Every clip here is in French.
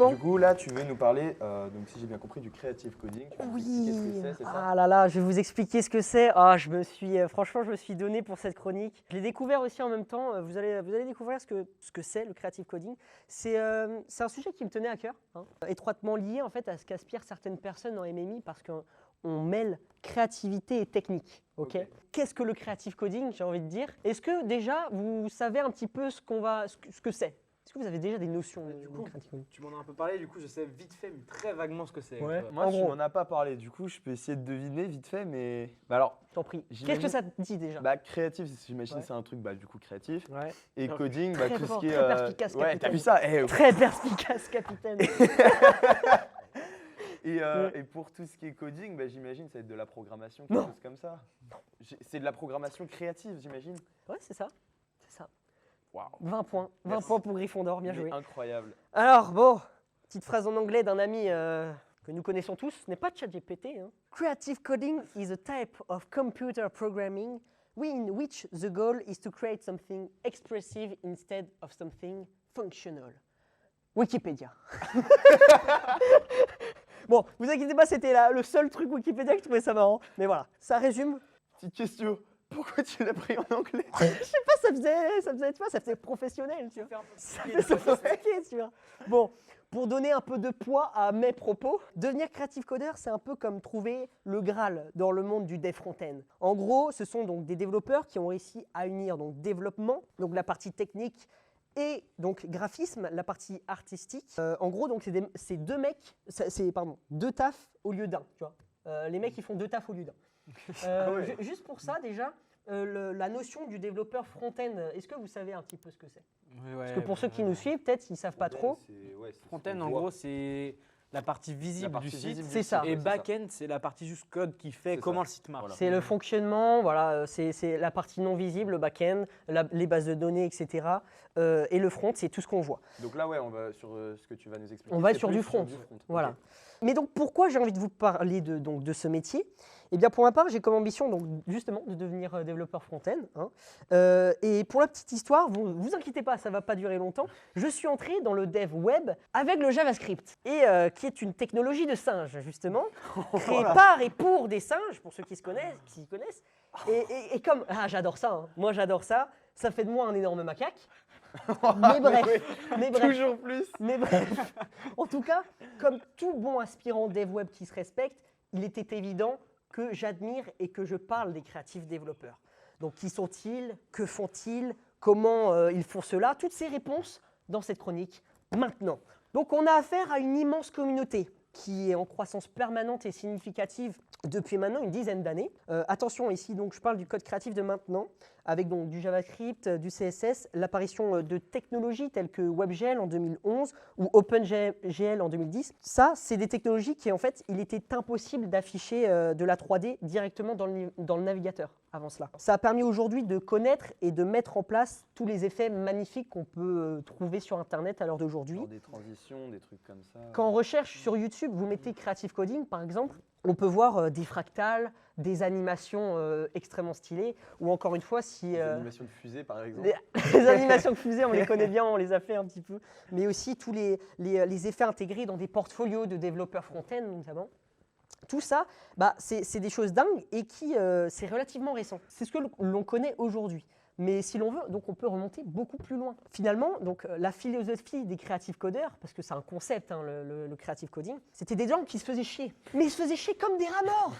bon. Du coup, là, tu veux nous parler, donc si j'ai bien compris, du creative coding. Tu veux nous expliquer ce que c'est ça? Ah là là, je vais vous expliquer ce que c'est. Ah, franchement, je me suis donné pour cette chronique. Je l'ai découvert aussi en même temps. Vous allez découvrir ce que c'est le creative coding. C'est un sujet qui me tenait à cœur, hein, étroitement lié en fait à ce qu'aspirent certaines personnes en MMI parce qu'on mêle créativité et technique. Ok. Qu'est-ce que le creative coding, j'ai envie de dire? Est-ce que déjà vous savez un petit peu ce que c'est? Est-ce que vous avez déjà des notions de creative coding? Tu m'en as un peu parlé, du coup je sais vite fait, mais très vaguement ce que c'est. Ouais. Moi, En tu gros. m'en as pas parlé. Du coup, je peux essayer de deviner vite fait, mais. Bah alors, Je t'en prie. j'imagine- Qu'est-ce que ça te dit déjà? bah, créatif, j'imagine, Ouais. c'est un truc du coup créatif. Ouais. Et Ok. coding, Très tout ce fort, qui est. très perspicace, Ouais, t'as capitaine. vu ça? Très perspicace, capitaine. Et pour tout ce qui est coding, j'imagine ça va être de la programmation, quelque Non. chose comme ça. C'est de la programmation créative, j'imagine. Ouais, c'est ça. C'est ça. Waouh. 20 points. 20 Merci. points pour Gryffondor, bien Mais joué. incroyable. Alors, bon, petite phrase en anglais d'un ami que nous connaissons tous, ce n'est pas ChatGPT. Hein. Creative coding is a type of computer programming in which the goal is to create something expressive instead of something functional. Wikipédia. Bon, vous inquiétez pas, c'était le seul truc Wikipédia que je trouvais ça marrant. Mais voilà, ça résume. Petite question. Pourquoi tu l'as pris en anglais? Je sais pas, ça faisait professionnel, tu vois. Ça fait sophistiqué, tu vois. Bon, pour donner un peu de poids à mes propos, devenir creative coder, c'est un peu comme trouver le Graal dans le monde du dev front-end. En gros, ce sont donc des développeurs qui ont réussi à unir donc développement, donc la partie technique, et donc graphisme, la partie artistique. En gros, donc c'est deux mecs, deux tafs au lieu d'un, tu vois. Les mecs, ils font deux tafs au lieu d'un. Ouais. Juste pour ça, déjà, la notion du développeur front-end, est-ce que vous savez un petit peu ce que c'est? Parce que pour ceux qui nous suivent, peut-être, ils ne savent pas trop. Front-end, en gros, c'est la partie visible du site. C'est ça. Et back-end, c'est la partie juste code qui fait C'est comment ça. le site marche. Voilà. C'est le fonctionnement, voilà, c'est la partie non visible, le back-end, les bases de données, etc. Et le front, c'est tout ce qu'on voit. Donc là, ouais, on va sur ce que tu vas nous expliquer. On va c'est sur plus du front. Voilà. Ok. Mais donc, pourquoi j'ai envie de vous parler de ce métier? Eh bien, pour ma part, j'ai comme ambition, donc, justement, de devenir développeur front-end. Hein. Et pour la petite histoire, vous inquiétez pas, ça ne va pas durer longtemps. Je suis entré dans le dev web avec le JavaScript, et qui est une technologie de singe, justement, créée par et pour des singes, pour ceux qui s'y connaissent. Et comme... Ah, j'adore ça, hein. Moi, j'adore ça. Ça fait de moi un énorme macaque. Mais bref. Toujours plus. Mais bref, en tout cas, comme tout bon aspirant dev web qui se respecte, il était évident que j'admire et que je parle des créatifs développeurs. Donc, qui sont-ils? Que font-ils? Comment ils font cela? Toutes ces réponses dans cette chronique maintenant. Donc, on a affaire à une immense communauté qui est en croissance permanente et significative depuis maintenant une dizaine d'années. Attention, ici, donc, je parle du code créatif de maintenant, avec donc du JavaScript, du CSS, l'apparition de technologies telles que WebGL en 2011 ou OpenGL en 2010. Ça, c'est des technologies qui, en fait, il était impossible d'afficher de la 3D directement dans le navigateur avant cela. Ça a permis aujourd'hui de connaître et de mettre en place tous les effets magnifiques qu'on peut trouver sur Internet à l'heure d'aujourd'hui. Genre des transitions, des trucs comme ça. Quand on recherche sur YouTube, vous mettez Creative Coding, par exemple, on peut voir des fractales, des animations extrêmement stylées, ou encore une fois, si... Des animations de fusée, par exemple. Les animations de fusée, on les connaît bien, on les a fait un petit peu, mais aussi tous les effets intégrés dans des portfolios de développeurs front-end, notamment. Tout ça, c'est des choses dingues et qui, c'est relativement récent. C'est ce que l'on connaît aujourd'hui. Mais si l'on veut, donc on peut remonter beaucoup plus loin. Finalement, donc, la philosophie des creative coders, parce que c'est un concept, hein, le creative coding, c'était des gens qui se faisaient chier. Mais ils se faisaient chier comme des rats morts.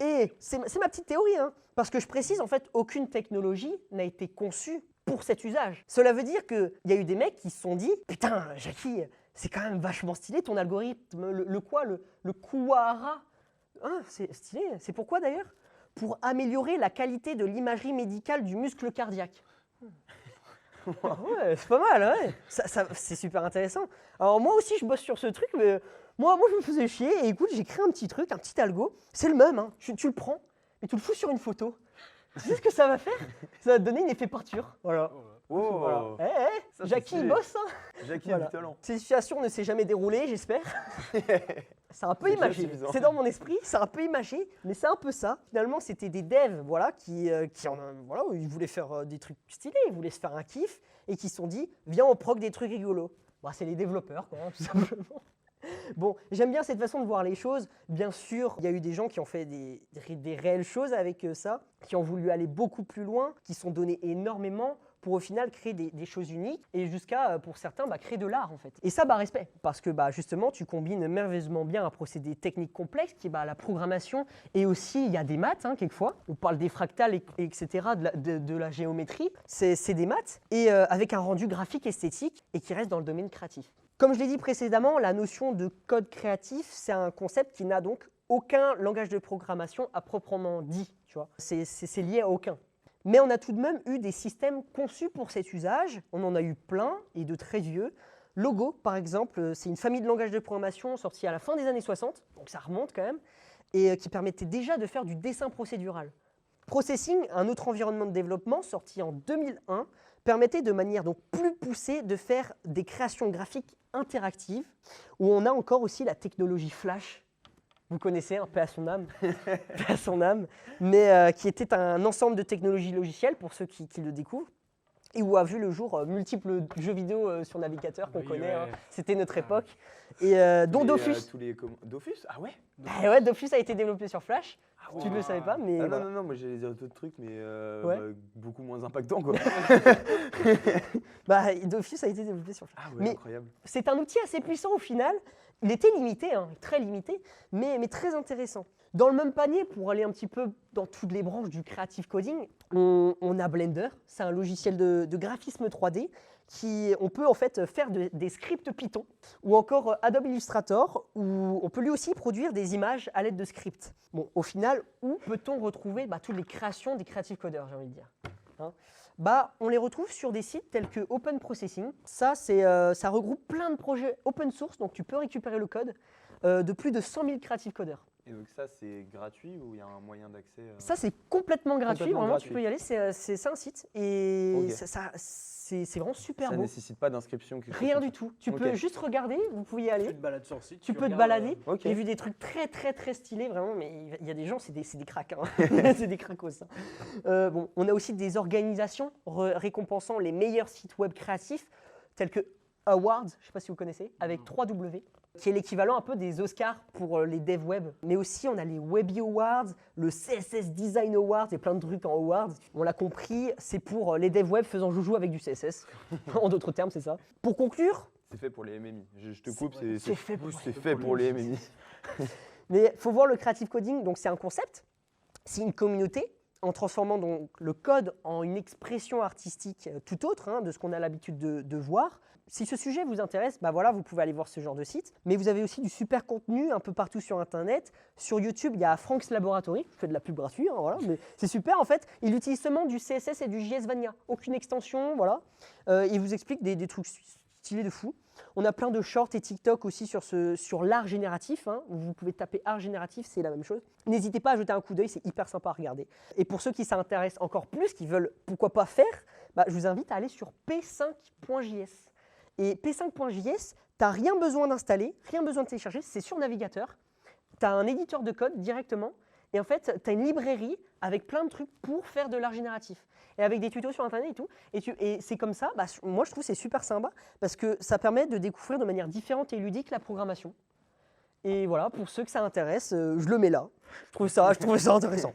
Et c'est ma petite théorie, hein, parce que je précise, en fait, aucune technologie n'a été conçue pour cet usage. Cela veut dire qu'il y a eu des mecs qui se sont dit « Putain, Jackie, c'est quand même vachement stylé ton algorithme, le Kuwahara. Hein, c'est stylé, c'est pourquoi d'ailleurs ? Pour améliorer la qualité de l'imagerie médicale du muscle cardiaque. » Ouais, c'est pas mal, ouais. C'est super intéressant. Alors moi aussi, je bosse sur ce truc, mais moi je me faisais chier. Et écoute, j'ai créé un petit truc, un petit algo. C'est le même, hein. Tu le prends, mais tu le fous sur une photo. Tu sais ce que ça va faire? Ça va te donner une effet peinture. Voilà. Oh, Voilà. Ça, Jackie, c'est il stylé. bosse, hein. Jackie Voilà. a du talent. Cette situation ne s'est jamais déroulée, j'espère. C'est un peu C'est déjà imagé. suffisant. C'est dans mon esprit, c'est un peu imagé, mais c'est un peu ça. Finalement, c'était des devs, voilà, ils voulaient faire des trucs stylés, ils voulaient se faire un kiff, et qui se sont dit, viens, on proc des trucs rigolos. Bah, c'est les développeurs, quoi, tout simplement. Bon, j'aime bien cette façon de voir les choses. Bien sûr, il y a eu des gens qui ont fait des réelles choses avec ça, qui ont voulu aller beaucoup plus loin, qui sont donnés énormément pour au final créer des choses uniques et jusqu'à, pour certains, créer de l'art en fait. Et ça, respect, parce que justement, tu combines merveilleusement bien un procédé technique complexe qui est la programmation et aussi il y a des maths, quelquefois. On parle des fractales, etc., de la géométrie. C'est des maths et avec un rendu graphique esthétique et qui reste dans le domaine créatif. Comme je l'ai dit précédemment, la notion de code créatif, c'est un concept qui n'a donc aucun langage de programmation à proprement dit. Tu vois, c'est lié à aucun. Mais on a tout de même eu des systèmes conçus pour cet usage. On en a eu plein et de très vieux. Logo, par exemple, c'est une famille de langages de programmation sortie à la fin des années 60, donc ça remonte quand même, et qui permettait déjà de faire du dessin procédural. Processing, un autre environnement de développement sorti en 2001, permettait de manière donc plus poussée de faire des créations graphiques interactives, où on a encore aussi la technologie Flash. Vous connaissez, paix à son âme, paix à son âme, mais qui était un ensemble de technologies logicielles pour ceux qui le découvrent, et où a vu le jour multiples jeux vidéo sur navigateur qu'on connaît, c'était notre époque, et dont Dofus. Dofus? Ah ouais? Ouais, Dofus a été développé sur Flash, tu ne le savais pas, mais... Non, moi j'ai les autres trucs, mais beaucoup moins impactants quoi. Dofus a été développé sur Flash. Ah ouais, incroyable. C'est un outil assez puissant au final. Il était limité, très limité, mais très intéressant. Dans le même panier, pour aller un petit peu dans toutes les branches du creative coding, on a Blender. C'est un logiciel de graphisme 3D on peut en fait faire des scripts Python, ou encore Adobe Illustrator, où on peut lui aussi produire des images à l'aide de scripts. Bon, au final, où peut-on retrouver toutes les créations des creative coders, j'ai envie de dire, on les retrouve sur des sites tels que Open Processing. Ça regroupe plein de projets open source, donc tu peux récupérer le code de plus de 100 000 creative coders. Et donc ça, c'est gratuit ou il y a un moyen d'accès Ça, c'est complètement gratuit. Vraiment, tu peux y aller. C'est un site. Et c'est vraiment super beau. Ça ne nécessite pas d'inscription? Rien du tout. Tu peux juste regarder. Vous pouvez y aller. Tu te balades sur le site. Tu peux te balader. J'ai vu des trucs très, très, très stylés, vraiment. Mais il y a des gens, c'est des cracks. C'est des cracos, ça. On a aussi des organisations récompensant les meilleurs sites web créatifs, tels que Awards, je ne sais pas si vous connaissez, avec 3W. Qui est l'équivalent un peu des Oscars pour les devs web. Mais aussi, on a les Webby Awards, le CSS Design Awards et plein de trucs en awards. On l'a compris, c'est pour les devs web faisant joujou avec du CSS. En d'autres termes, c'est ça. Pour conclure... C'est fait pour les MMI. Je te coupe, c'est fait pour les MMI. Mais il faut voir le creative coding, donc c'est un concept, c'est une communauté, en transformant donc le code en une expression artistique tout autre de ce qu'on a l'habitude de voir. Si ce sujet vous intéresse, vous pouvez aller voir ce genre de site. Mais vous avez aussi du super contenu un peu partout sur Internet. Sur YouTube, il y a Frank's Laboratory. Je fais de la pub gratuite, mais c'est super en fait. Il utilise seulement du CSS et du JS Vanilla. Aucune extension, voilà. Il vous explique des trucs stylés de fou. On a plein de shorts et TikTok aussi sur l'art génératif. Vous pouvez taper art génératif, c'est la même chose. N'hésitez pas à jeter un coup d'œil, c'est hyper sympa à regarder. Et pour ceux qui s'intéressent encore plus, qui veulent pourquoi pas faire, je vous invite à aller sur p5.js. Et P5.js, tu n'as rien besoin d'installer, rien besoin de télécharger, c'est sur navigateur. Tu as un éditeur de code directement et en fait, tu as une librairie avec plein de trucs pour faire de l'art génératif. Et avec des tutos sur Internet et tout. Et c'est comme ça, moi je trouve que c'est super sympa parce que ça permet de découvrir de manière différente et ludique la programmation. Et voilà, pour ceux que ça intéresse, je le mets là. Je trouve ça intéressant.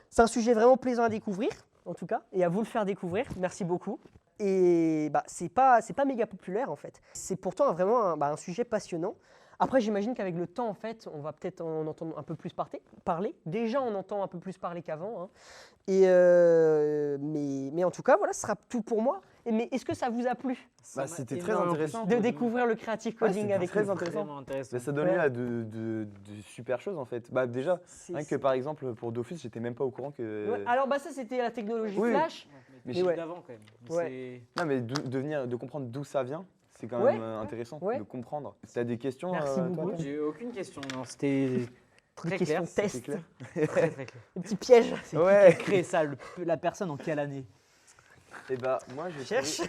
C'est un sujet vraiment plaisant à découvrir, en tout cas, et à vous le faire découvrir. Merci beaucoup. Et c'est pas méga populaire en fait. C'est pourtant vraiment un sujet passionnant. Après, j'imagine qu'avec le temps, en fait, on va peut-être en entendre un peu plus parler. Déjà, on entend un peu plus parler qu'avant. Mais en tout cas, voilà, ce sera tout pour moi. Mais est-ce que ça vous a plu? C'était très intéressant. De découvrir le creative coding avec très intéressant. Ça donne lieu à de super choses en fait. Déjà, rien que par exemple pour Dofus, j'étais même pas au courant que... Ouais, alors ça c'était la technologie Flash. Mais c'est d'avant quand même. Non mais de comprendre d'où ça vient. C'est quand même intéressant de comprendre. Tu as des questions? Merci beaucoup. J'ai aucune question. Non, c'était très clair. Test. Très clair. Un petit piège. C'est qui a créé ça? La personne en quelle année? Eh moi je cherche.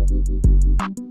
ciao.